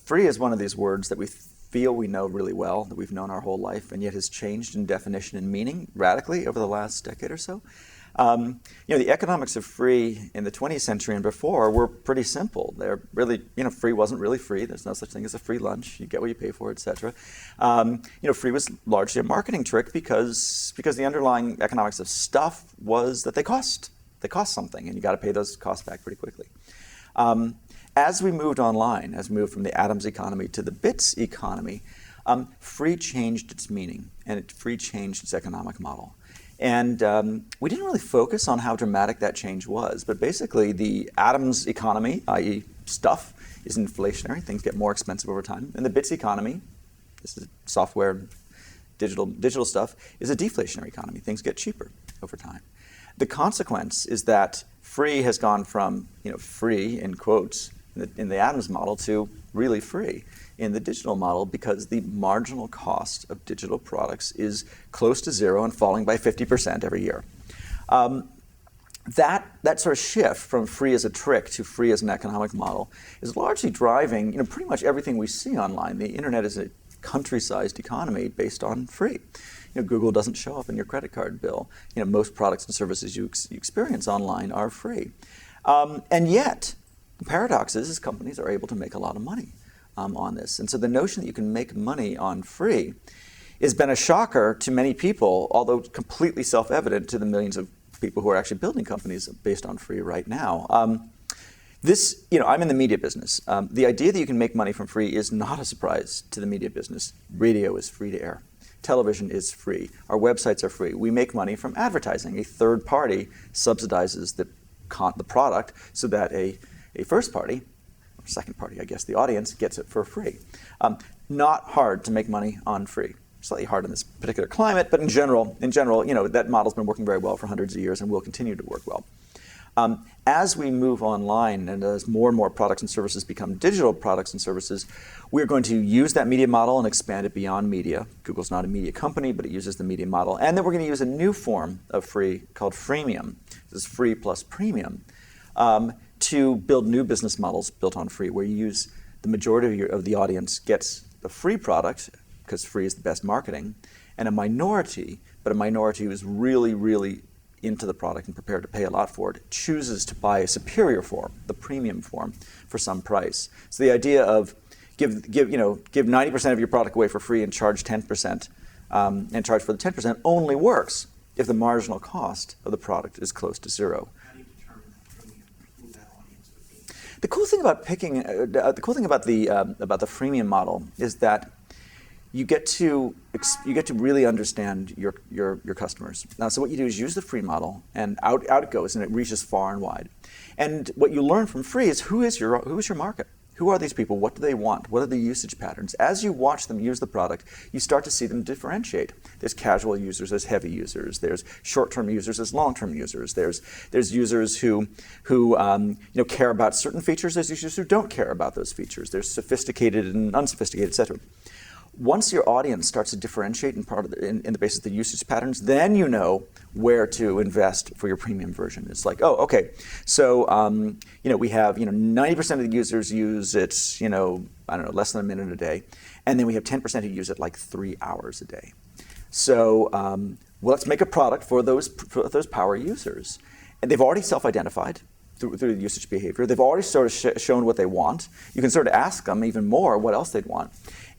Free is one of these words that we feel we know really well, that we've known our whole life, and yet has changed in definition and meaning radically over the last decade or so. The economics of free in the 20th century and before were pretty simple. They're really, free wasn't really free. There's no such thing as a free lunch. You get what you pay for, et cetera. Free was largely a marketing trick because the underlying economics of stuff was that they cost. They cost something, and you got to pay those costs back pretty quickly. As we moved online, as we moved from the atoms economy to the bits economy, free changed its meaning, and free changed its economic model. And we didn't really focus on how dramatic that change was, but basically the atoms economy, i.e. stuff, is inflationary. Things get more expensive over time. And the bits economy, this is software, digital stuff, is a deflationary economy. Things get cheaper over time. The consequence is that free has gone from, free, in quotes, in the atoms model to really free in the digital model, because the marginal cost of digital products is close to zero and falling by 50% every year. That sort of shift from free as a trick to free as an economic model is largely driving pretty much everything we see online. The internet is a country-sized economy based on free. Google doesn't show up in your credit card bill. Most products and services you experience online are free. And yet, the paradox is companies are able to make a lot of money on this. And so the notion that you can make money on free has been a shocker to many people, although completely self-evident to the millions of people who are actually building companies based on free right now. I'm in the media business. The idea that you can make money from free is not a surprise to the media business. Radio is free to air. Television is free. Our websites are free. We make money from advertising. A third party subsidizes the product so that a first party, or second party, I guess, the audience, gets it for free. Not hard to make money on free. Slightly hard in this particular climate, but in general, that model's been working very well for hundreds of years and will continue to work well. As we move online and as more and more products and services become digital products and services, we're going to use that media model and expand it beyond media. Google's not a media company, but it uses the media model. And then we're going to use a new form of free called Freemium. This is free plus premium. To build new business models built on free, where you use the majority of the audience gets the free product, because free is the best marketing, and a minority who's really, really into the product and prepared to pay a lot for it, chooses to buy a superior form, the premium form, for some price. So the idea of give 90% of your product away for free and charge 10%, and charge for the 10% only works if the marginal cost of the product is close to zero. The cool thing about the freemium model is that you get to really understand your customers. Now, so what you do is use the free model, and out it goes, and it reaches far and wide. And what you learn from free is who is your market? Who are these people? What do they want? What are the usage patterns? As you watch them use the product, you start to see them differentiate. There's casual users, there's heavy users, there's short-term users, there's long-term users, there's users who care about certain features, there's users who don't care about those features, there's sophisticated and unsophisticated, etc. Once your audience starts to differentiate in the basis of the usage patterns, then you know where to invest for your premium version. It's like, oh, okay, so we have 90% of the users use it, less than a minute a day, and then we have 10% who use it like 3 hours a day. So let's make a product for those power users, and they've already self-identified through the usage behavior. They've already sort of shown what they want. You can sort of ask them even more what else they'd want.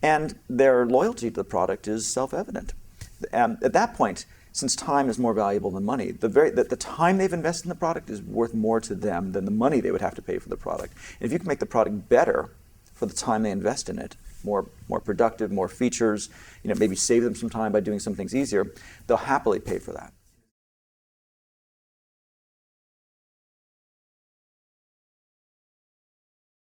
And their loyalty to the product is self-evident. At that point, since time is more valuable than money, the time they've invested in the product is worth more to them than the money they would have to pay for the product. And if you can make the product better for the time they invest in it, more productive, more features, maybe save them some time by doing some things easier, they'll happily pay for that.